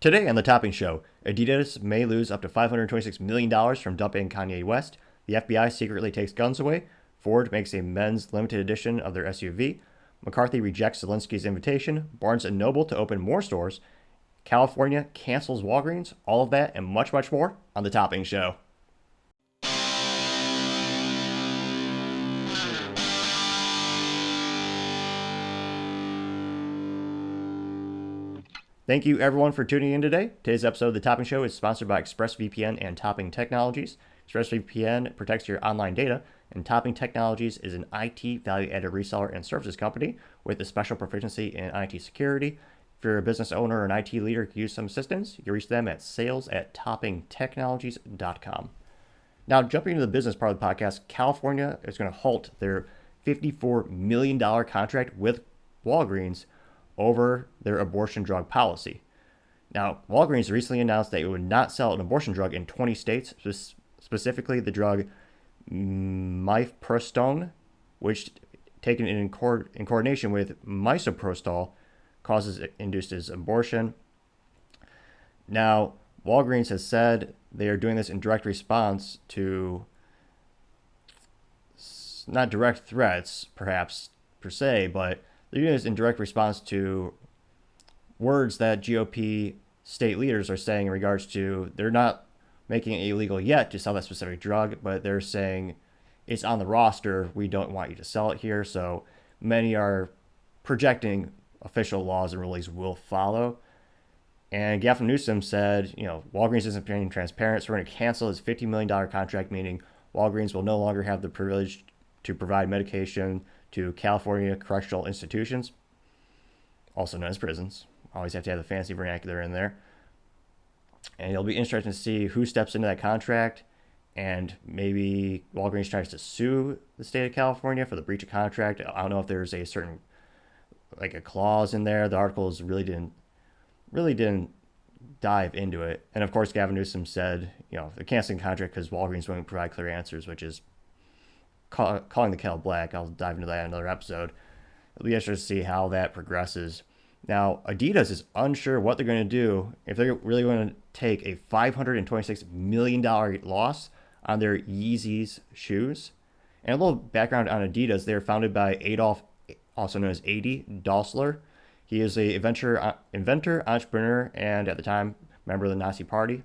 Today on the Topping Show, Adidas may lose up to $526 million from dumping Kanye West. The FBI secretly takes guns away. Ford makes a men's limited edition of their SUV. McCarthy rejects Zelenskyys' invitation. Barnes & Noble to open more stores. California cancels Walgreens. All of that and much, much more on the Topping Show. Thank you, everyone, for tuning in today. Today's episode of The Topping Show is sponsored by ExpressVPN and Topping Technologies. ExpressVPN protects your online data, and Topping Technologies is an IT value-added reseller and services company with a special proficiency in IT security. If you're a business owner or an IT leader who could use some assistance, you can reach them at sales@toppingtechnologies.com. Now, jumping into the business part of the podcast, California is going to halt their $54 million contract with Walgreens over their abortion drug policy. Now, Walgreens recently announced that it would not sell an abortion drug in 20 states, specifically the drug mifepristone, which, taken in coordination with misoprostol, induces abortion. Now, Walgreens has said they are doing this in direct response to, not direct threats, perhaps, per se, but they're doing this in direct response to words that GOP state leaders are saying in regards to they're not making it illegal yet to sell that specific drug, but they're saying it's on the roster. We don't want you to sell it here. So many are projecting official laws and rulings will follow. And Gavin Newsom said, Walgreens isn't being transparent, so we're going to cancel his $50 million contract, meaning Walgreens will no longer have the privilege to provide medication to California correctional institutions, also known as prisons. Always have to have the fancy vernacular in there. And it'll be interesting to see who steps into that contract, and maybe Walgreens tries to sue the state of California for the breach of contract. I don't know if there's a certain, like a clause in there. The articles really didn't dive into it. And of course, Gavin Newsom said, they're canceling contract because Walgreens won't provide clear answers, which is calling the kettle black. I'll dive into that in another episode. It'll be interesting to see how that progresses. Now, Adidas is unsure what they're going to do, if they're really going to take a $526 million loss on their Yeezys shoes. And a little background on Adidas, they're founded by Adolf, also known as Adi Dassler. He is a inventor, entrepreneur, and at the time, member of the Nazi Party.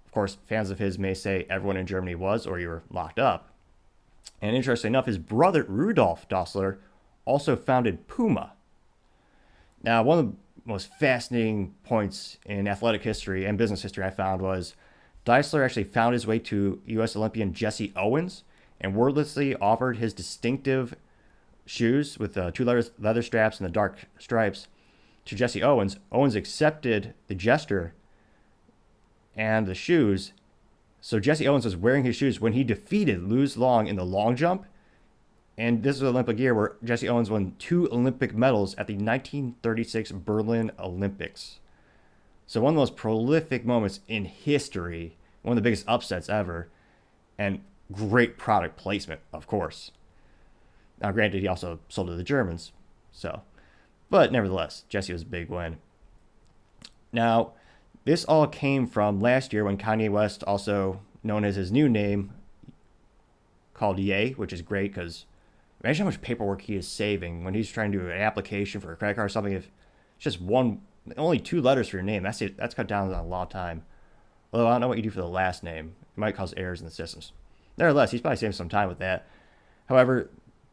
Of course, fans of his may say everyone in Germany was, or you were locked up. And interestingly enough, his brother Rudolf Dassler also founded Puma. Now, one of the most fascinating points in athletic history and business history I found was Dassler actually found his way to U.S. Olympian Jesse Owens and wordlessly offered his distinctive shoes with the two leather straps and the dark stripes to Jesse Owens. Owens accepted the gesture and the shoes. So Jesse Owens was wearing his shoes when he defeated Luz Long in the long jump. And this is an Olympic year where Jesse Owens won 2 Olympic medals at the 1936 Berlin Olympics. So one of the most prolific moments in history, one of the biggest upsets ever, and great product placement, of course. Now, granted, he also sold to the Germans, but nevertheless, Jesse was a big win. Now, this all came from last year when Kanye West, also known as his new name, called Ye, which is great because imagine how much paperwork he is saving when he's trying to do an application for a credit card or something. If it's just only 2 letters for your name, that's cut down on a lot of time. Although I don't know what you do for the last name. It might cause errors in the systems. Nevertheless, he's probably saving some time with that. However,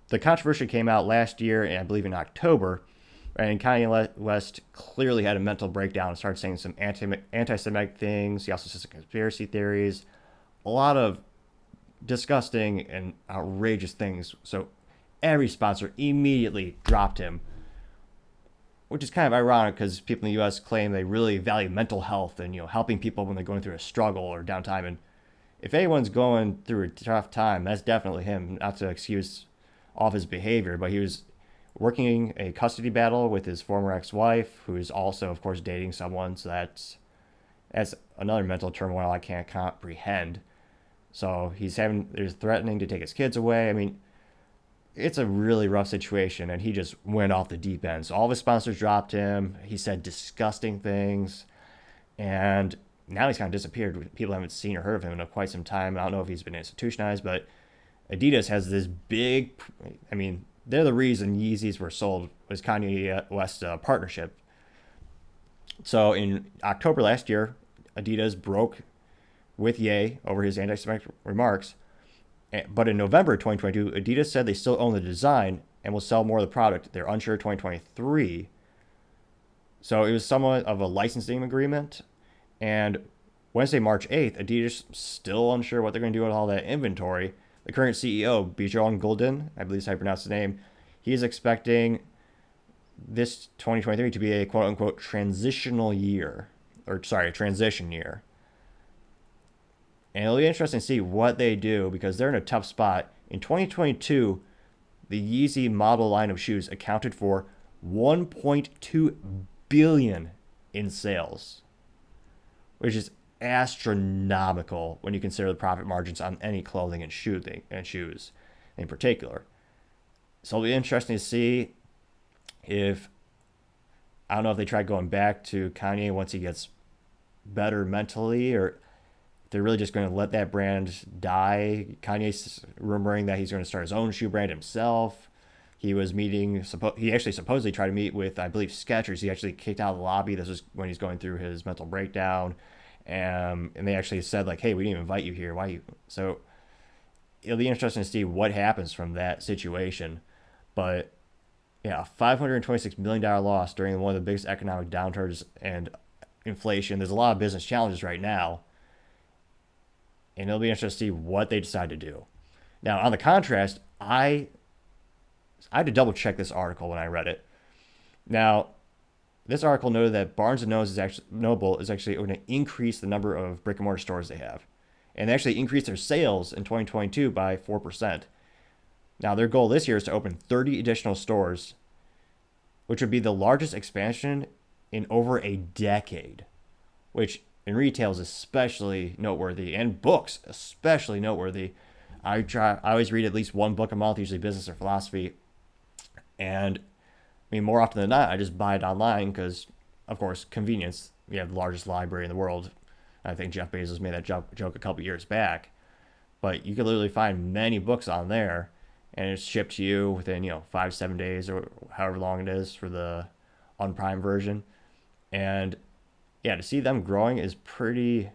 the controversy came out last year, and I believe in October, and Kanye West clearly had a mental breakdown and started saying some anti-Semitic things. He also said some conspiracy theories, a lot of disgusting and outrageous things. So every sponsor immediately dropped him, which is kind of ironic because people in the U.S. claim they really value mental health and helping people when they're going through a struggle or downtime. And if anyone's going through a tough time, that's definitely him. Not to excuse all of his behavior, but he was working a custody battle with his former ex-wife, who is also, of course, dating someone. So that's another mental turmoil I can't comprehend. So they're threatening to take his kids away. I mean, it's a really rough situation, and he just went off the deep end. So all of his sponsors dropped him. He said disgusting things. And now he's kind of disappeared. People haven't seen or heard of him in quite some time. I don't know if he's been institutionalized, but Adidas has this big. I mean, they're the reason Yeezys were sold was Kanye West partnership. So in October last year, Adidas broke with Ye over his anti-Semitic remarks. But in November 2022, Adidas said they still own the design and will sell more of the product. They're unsure 2023. So it was somewhat of a licensing agreement. And Wednesday, March 8th, Adidas still unsure what they're going to do with all that inventory. The current CEO, Bijan Golden, I believe is how you pronounce his name, he is expecting this 2023 to be a quote-unquote transitional year. Or, sorry, a transition year. And it'll be interesting to see what they do because they're in a tough spot. In 2022, the Yeezy model line of shoes accounted for $1.2 billion in sales, which is astronomical when you consider the profit margins on any clothing and shoes in particular. So it'll be interesting to see if, I don't know if they try going back to Kanye once he gets better mentally, or they're really just going to let that brand die. Kanye's rumoring that he's going to start his own shoe brand himself. He was meeting, he actually supposedly tried to meet with, I believe, Skechers. He actually kicked out of the lobby. This was when he's going through his mental breakdown. And they actually said, like, hey, we didn't even invite you here. Why you? So it'll be interesting to see what happens from that situation. But yeah, a $526 million loss during one of the biggest economic downturns and inflation. There's a lot of business challenges right now. And it'll be interesting to see what they decide to do. Now, on the contrast, I had to double check this article when I read it. Now, this article noted that Barnes & Noble is actually going to increase the number of brick and mortar stores they have. And they actually increased their sales in 2022 by 4%. Now, their goal this year is to open 30 additional stores, which would be the largest expansion in over a decade, which in retail is especially noteworthy, and books especially noteworthy. I always read at least one book a month, usually business or philosophy. And I mean, more often than not, I just buy it online because, of course, convenience. We have the largest library in the world. I think Jeff Bezos made that joke a couple years back. But you can literally find many books on there, and it's shipped to you within 5-7 days or however long it is for the unprime version. And yeah, to see them growing is pretty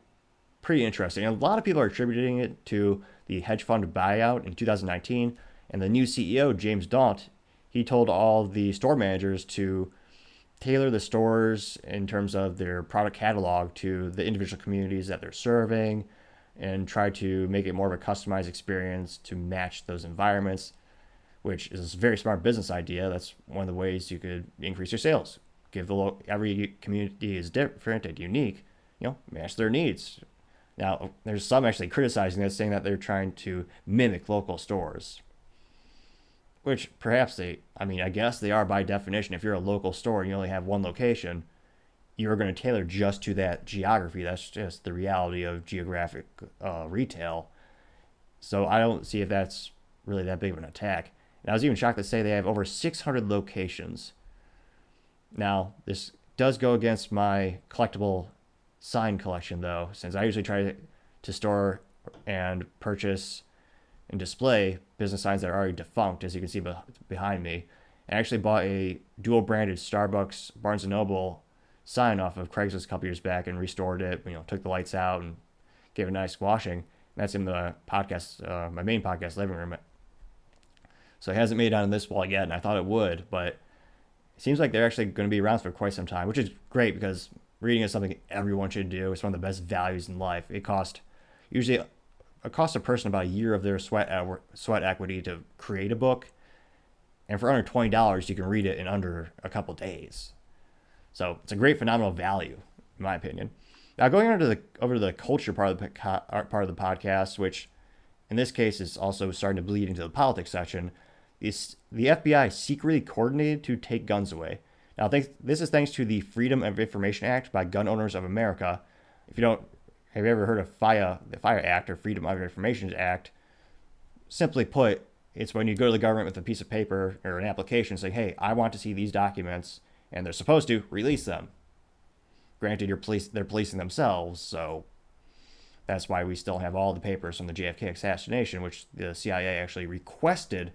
interesting. And a lot of people are attributing it to the hedge fund buyout in 2019, and the new CEO, James Daunt, he told all the store managers to tailor the stores in terms of their product catalog to the individual communities that they're serving, and try to make it more of a customized experience to match those environments, which is a very smart business idea. That's one of the ways you could increase your sales. Every community is different and unique, match their needs. Now, there's some actually criticizing this, saying that they're trying to mimic local stores, which perhaps I guess they are by definition. If you're a local store and you only have one location, you're going to tailor just to that geography. That's just the reality of geographic retail. So I don't see if that's really that big of an attack. And I was even shocked to say they have over 600 locations. Now, this does go against my collectible sign collection, though, since I usually try to store and purchase and display business signs that are already defunct, as you can see behind me. I actually bought a dual-branded Starbucks Barnes & Noble sign off of Craigslist a couple years back and restored it, took the lights out and gave it a nice washing. And that's in the podcast, my main podcast living room. So it hasn't made it on this wall yet, and I thought it would, but it seems like they're actually going to be around for quite some time, which is great because reading is something everyone should do. It's one of the best values in life. It costs a person about a year of their sweat equity to create a book, and for under $20, you can read it in under a couple days. So it's a great phenomenal value, in my opinion. Now, going over to the culture part of the podcast, which in this case is also starting to bleed into the politics section, is the FBI secretly coordinated to take guns away. Now, this is thanks to the Freedom of Information Act by Gun Owners of America. If you don't, have you ever heard of the FIRE Act or Freedom of Information Act? Simply put, it's when you go to the government with a piece of paper or an application saying, hey, I want to see these documents, and they're supposed to release them. Granted, they're policing themselves, so that's why we still have all the papers from the JFK assassination, which the CIA actually requested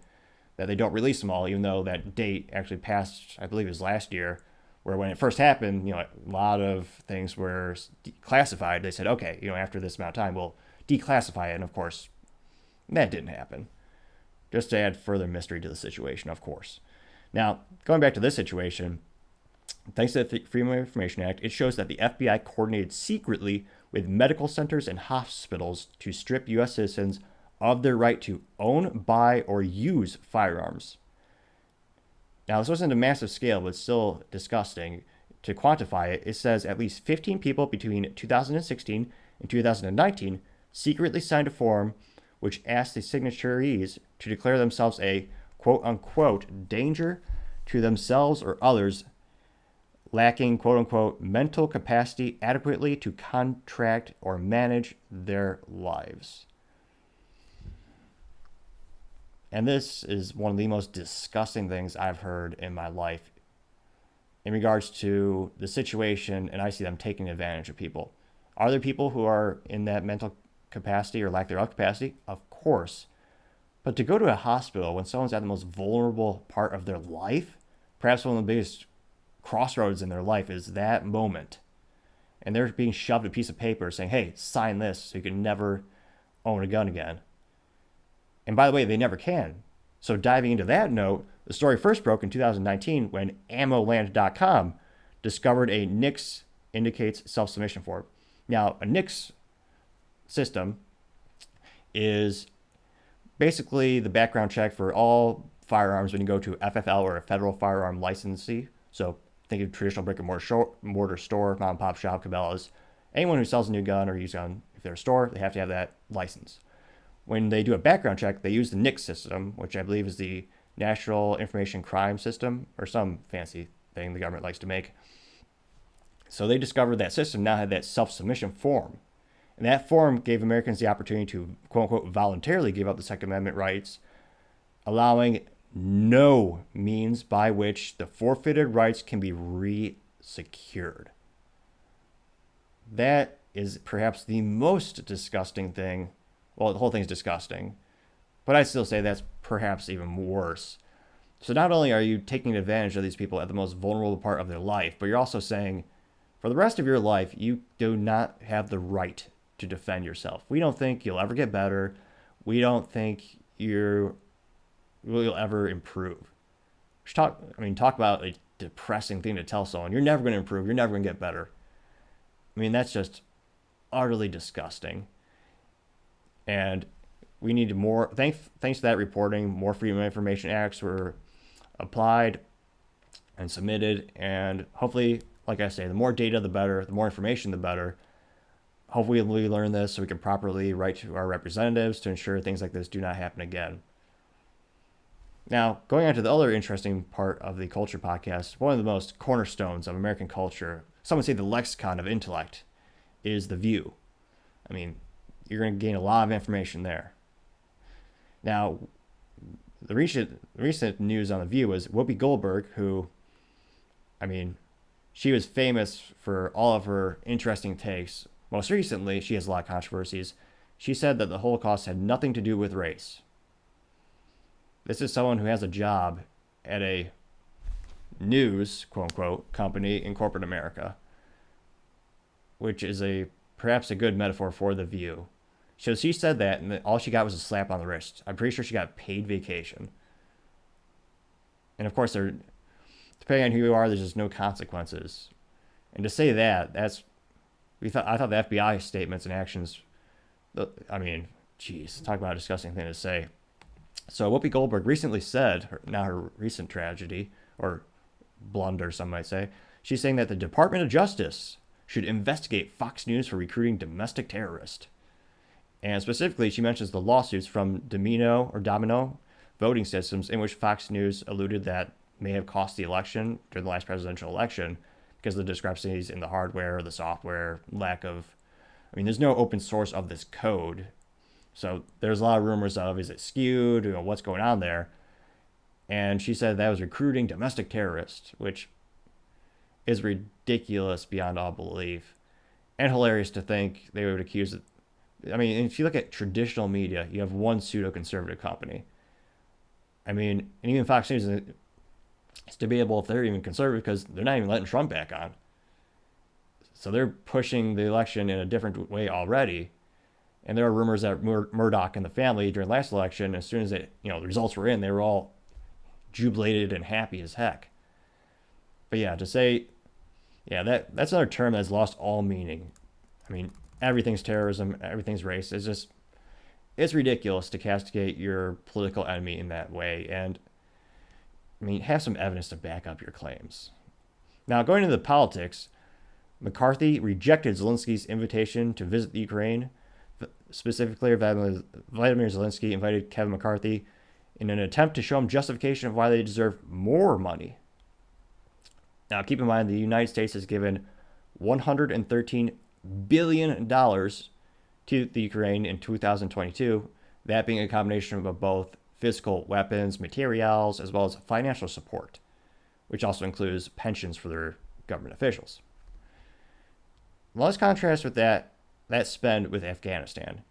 that they don't release them all, even though that date actually passed, I believe it was last year, where when it first happened, a lot of things were classified. They said, okay, after this amount of time, we'll declassify it. And of course, that didn't happen. Just to add further mystery to the situation, of course. Now, going back to this situation, thanks to the Freedom of Information Act, it shows that the FBI coordinated secretly with medical centers and hospitals to strip U.S. citizens of their right to own, buy, or use firearms. Now, this wasn't a massive scale, but still disgusting. To quantify it, it says at least 15 people between 2016 and 2019 secretly signed a form which asked the signatories to declare themselves a quote-unquote danger to themselves or others lacking quote-unquote mental capacity adequately to contract or manage their lives. And this is one of the most disgusting things I've heard in my life in regards to the situation, and I see them taking advantage of people. Are there people who are in that mental capacity or lack thereof capacity? Of course. But to go to a hospital when someone's at the most vulnerable part of their life, perhaps one of the biggest crossroads in their life is that moment, and they're being shoved a piece of paper saying, hey, sign this so you can never own a gun again. And by the way, they never can. So diving into that note, the story first broke in 2019 when AmmoLand.com discovered a NICS indicates self-submission form. Now, a NICS system is basically the background check for all firearms when you go to FFL or a federal firearm licensee. So think of traditional brick and mortar store, mom and pop shop, Cabela's. Anyone who sells a new gun or used gun, if they're a store, they have to have that license. When they do a background check, they use the NICS system, which I believe is the National Information Crime System, or some fancy thing the government likes to make. So they discovered that system now had that self-submission form. And that form gave Americans the opportunity to, quote-unquote, voluntarily give up the Second Amendment rights, allowing no means by which the forfeited rights can be re-secured. That is perhaps the most disgusting thing. Well, the whole thing's disgusting, but I still say that's perhaps even worse. So not only are you taking advantage of these people at the most vulnerable part of their life, but you're also saying, for the rest of your life, you do not have the right to defend yourself. We don't think you'll ever get better. We don't think you'll ever improve. Talk about a depressing thing to tell someone. You're never going to improve. You're never going to get better. I mean, that's just utterly disgusting. And we need more, thanks to that reporting, more Freedom of Information Acts were applied and submitted. And hopefully, like I say, the more data, the better, the more information, the better. Hopefully we learn this so we can properly write to our representatives to ensure things like this do not happen again. Now, going on to the other interesting part of the Culture podcast, one of the most cornerstones of American culture, some would say the lexicon of intellect, is The View. I mean, you're going to gain a lot of information there. Now, the recent news on The View was Whoopi Goldberg, who, she was famous for all of her interesting takes. Most recently, she has a lot of controversies. She said that the Holocaust had nothing to do with race. This is someone who has a job at a news, quote-unquote, company in corporate America, which is perhaps a good metaphor for The View. So she said that, and all she got was a slap on the wrist. I'm pretty sure she got paid vacation. And of course, depending on who you are, there's just no consequences. And to say that, I thought the FBI statements and actions, talk about a disgusting thing to say. So Whoopi Goldberg recently said, her recent tragedy, or blunder, some might say, she's saying that the Department of Justice should investigate Fox News for recruiting domestic terrorists. And specifically, she mentions the lawsuits from Domino voting systems in which Fox News alluded that may have cost the election during the last presidential election because of the discrepancies in the hardware, the software, there's no open source of this code. So there's a lot of rumors of, is it skewed? What's going on there? And she said that was recruiting domestic terrorists, which is ridiculous beyond all belief, and hilarious to think they would accuse it. I mean, if you look at traditional media, you have one pseudo-conservative company. I mean, and even Fox News is debatable if they're even conservative because they're not even letting Trump back on. So they're pushing the election in a different way already. And there are rumors that Murdoch and the family during last election, as soon as the results were in, they were all jubilated and happy as heck. But yeah, to say, yeah, that's another term that's lost all meaning. I mean, everything's terrorism, everything's race. It's ridiculous to castigate your political enemy in that way. And I mean, have some evidence to back up your claims. Now, going into the politics, McCarthy rejected Zelensky's invitation to visit the Ukraine. Specifically, Vladimir Zelensky invited Kevin McCarthy in an attempt to show him justification of why they deserve more money. Now, keep in mind, the United States has given $113 billion to the Ukraine in 2022, that being a combination of both physical weapons, materials, as well as financial support, which also includes pensions for their government officials. Well, let's contrast with that spend with Afghanistan.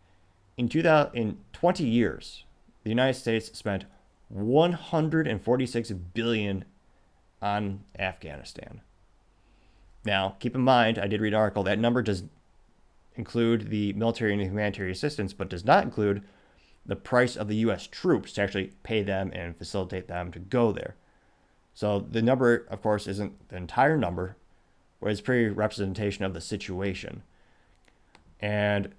In 20 years, the United States spent $146 billion on Afghanistan. Now, keep in mind, I did read an article, that number does include the military and humanitarian assistance, but does not include the price of the U.S. troops to actually pay them and facilitate them to go there. So the number, of course, isn't the entire number, but it's pretty representation of the situation. And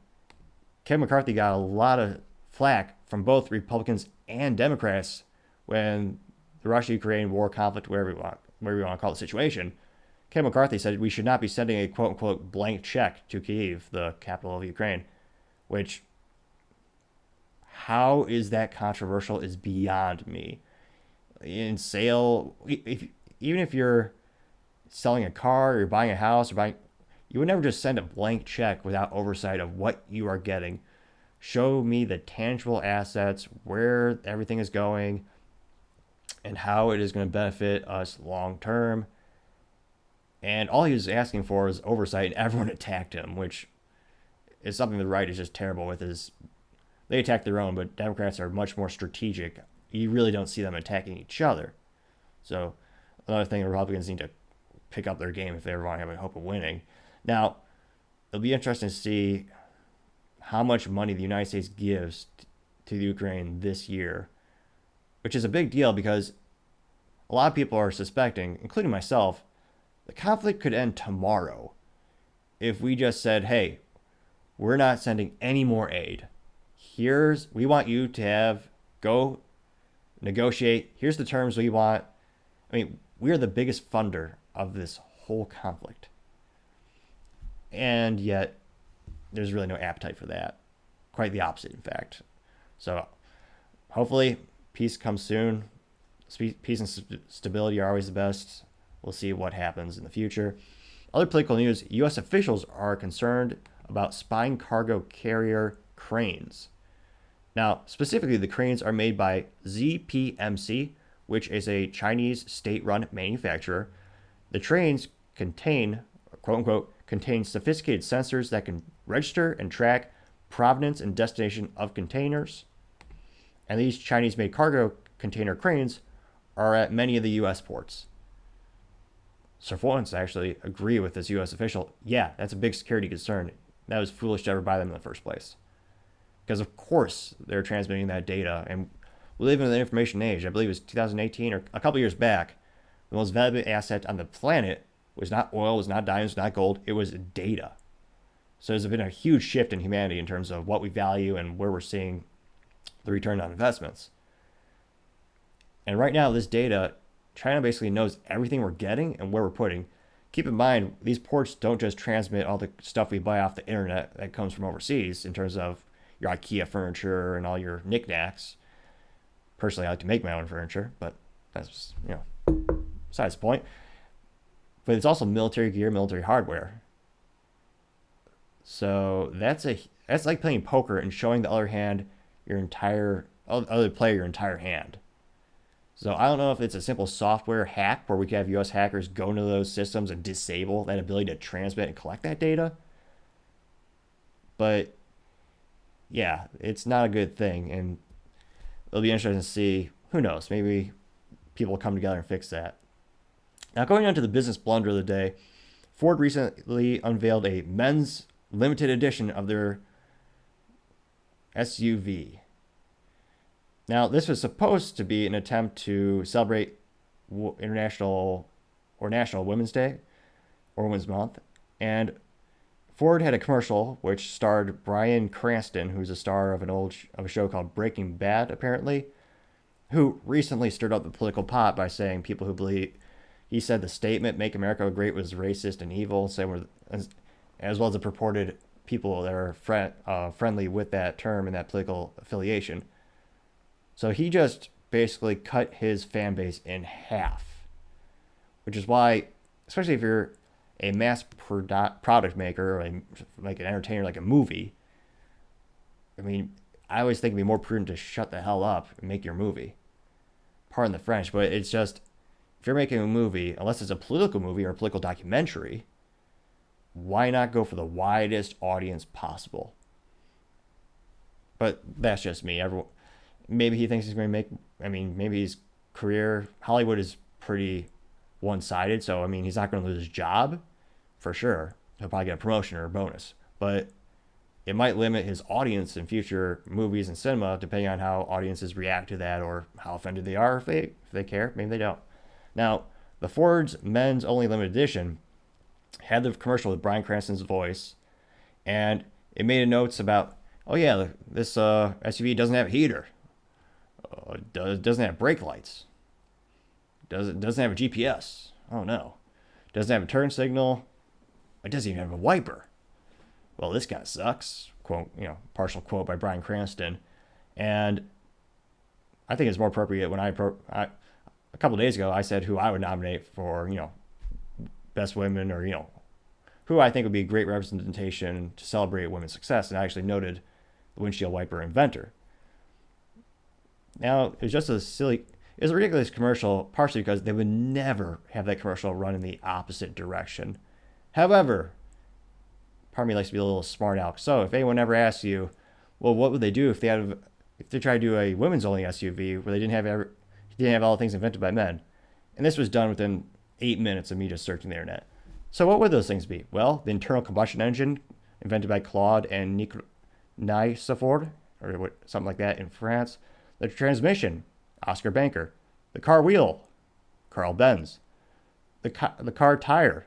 Kevin McCarthy got a lot of flack from both Republicans and Democrats when the Russia-Ukraine war conflict, whatever you want to call the situation, Kevin McCarthy said we should not be sending a quote-unquote blank check to Kyiv, the capital of Ukraine, which, how is that controversial is beyond me. Even if you're selling a car or you're buying a house you would never just send a blank check without oversight of what you are getting. Show me the tangible assets, where everything is going, and how it is going to benefit us long term. And all he was asking for was oversight, and everyone attacked him, which is something the right is just terrible with. They attack their own, but Democrats are much more strategic. You really don't see them attacking each other. So another thing, Republicans need to pick up their game if they ever want to have a hope of winning. Now, it'll be interesting to see how much money the United States gives to the Ukraine this year, which is a big deal because a lot of people are suspecting, including myself, the conflict could end tomorrow if we just said, hey, we're not sending any more aid. We want you to go negotiate. Here's the terms we want. I mean, we're the biggest funder of this whole conflict. And yet, there's really no appetite for that. Quite the opposite, in fact. So, hopefully, peace comes soon. Peace and stability are always the best. We'll see what happens in the future. Other political news, U.S. officials are concerned about spying cargo carrier cranes. Now, specifically, the cranes are made by ZPMC, which is a Chinese state-run manufacturer. The trains contain, quote-unquote, sophisticated sensors that can register and track provenance and destination of containers. And these Chinese-made cargo container cranes are at many of the U.S. ports. So for once, I actually agree with this U.S. official. Yeah, that's a big security concern. That was foolish to ever buy them in the first place. Because, of course, they're transmitting that data. And we live in an information age. I believe it was 2018 or a couple years back. The most valuable asset on the planet was not oil, was not diamonds, not gold. It was data. So there's been a huge shift in humanity in terms of what we value and where we're seeing the return on investments. And right now, this data, China basically knows everything we're getting and where we're putting. Keep in mind, these ports don't just transmit all the stuff we buy off the internet that comes from overseas in terms of your IKEA furniture and all your knickknacks. Personally, I like to make my own furniture, but that's, besides the point. But it's also military gear, military hardware. So that's like playing poker and showing the other player your entire hand. So I don't know if it's a simple software hack where we could have US hackers go into those systems and disable that ability to transmit and collect that data. But yeah, it's not a good thing. And it'll be interesting to see. Who knows? Maybe people will come together and fix that. Now, going on to the business blunder of the day, Ford recently unveiled a men's limited edition of their SUV. Now, this was supposed to be an attempt to celebrate International or National Women's Day or Women's Month. And Ford had a commercial which starred Bryan Cranston, who's a star of a show called Breaking Bad, apparently, who recently stirred up the political pot by saying people who believe he said the statement "Make America Great" was racist and evil, as well as the purported people that are friendly with that term and that political affiliation. So he just basically cut his fan base in half, which is why, especially if you're a mass product maker or like an entertainer, like a movie, I mean, I always think it'd be more prudent to shut the hell up and make your movie. Pardon the French, but it's just, if you're making a movie, unless it's a political movie or a political documentary, why not go for the widest audience possible? But that's just me. Maybe he thinks he's going to maybe his career, Hollywood is pretty one-sided, so, he's not going to lose his job, for sure. He'll probably get a promotion or a bonus. But it might limit his audience in future movies and cinema, depending on how audiences react to that or how offended they are, if they care. Maybe they don't. Now, the Ford's men's only limited edition had the commercial with Bryan Cranston's voice, and it made notes about, oh yeah, this SUV doesn't have a heater, doesn't have brake lights, doesn't have a GPS. Oh no, doesn't have a turn signal. It doesn't even have a wiper. Well, this kind of sucks. Quote, partial quote by Bryan Cranston, and I think it's more appropriate when a couple of days ago I said who I would nominate for best women, or who I think would be a great representation to celebrate women's success, and I actually noted the windshield wiper inventor. Now, it was a ridiculous commercial, partially because they would never have that commercial run in the opposite direction. However, part of me likes to be a little smart aleck. So if anyone ever asks you, well, what would they do if they try to do a women's only SUV where they didn't have all the things invented by men? And this was done within 8 minutes of me just searching the internet. So what would those things be? Well, the internal combustion engine invented by Claude and Niceford, or something like that in France. The transmission, Oscar Banker. The car wheel, Carl Benz. The car tire,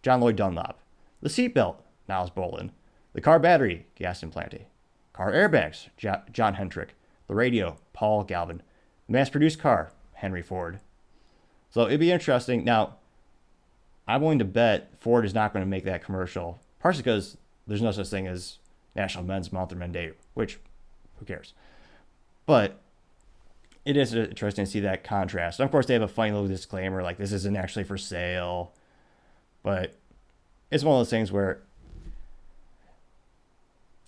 John Lloyd Dunlop. The seatbelt, Niles Boland. The car battery, Gaston Planty. Car airbags, John Hendrick. The radio, Paul Galvin. The mass-produced car, Henry Ford. So it'd be interesting. Now, I'm willing to bet Ford is not going to make that commercial, partially because there's no such thing as National Men's Month or Men's Day, which, who cares? But it is interesting to see that contrast. And of course, they have a funny little disclaimer, like this isn't actually for sale. But it's one of those things where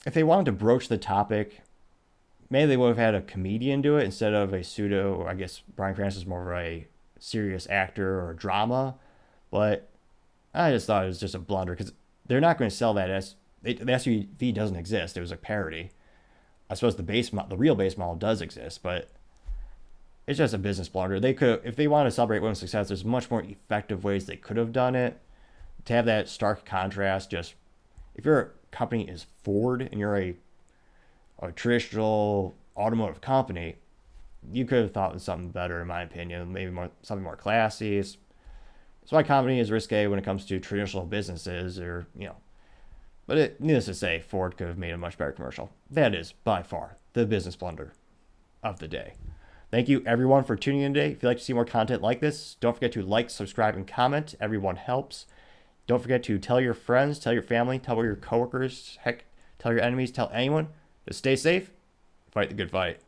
if they wanted to broach the topic, maybe they would have had a comedian do it instead of a pseudo, or I guess Bryan Cranston's more of a serious actor or drama. But I just thought it was just a blunder because they're not going to sell that as the SUV doesn't exist. It was a parody. I suppose the real base model does exist, but it's just a business blunder. They could, if they want to celebrate women's success, there's much more effective ways they could have done it. To have that stark contrast, just if your company is Ford and you're a traditional automotive company, you could have thought of something better, in my opinion. Maybe something more classy. It's why company is risque when it comes to traditional businesses, or But needless to say, Ford could have made a much better commercial. That is by far the business blunder of the day. Thank you everyone for tuning in today. If you'd like to see more content like this, don't forget to like, subscribe, and comment. Everyone helps. Don't forget to tell your friends, tell your family, tell your coworkers, heck, tell your enemies, tell anyone to stay safe, fight the good fight.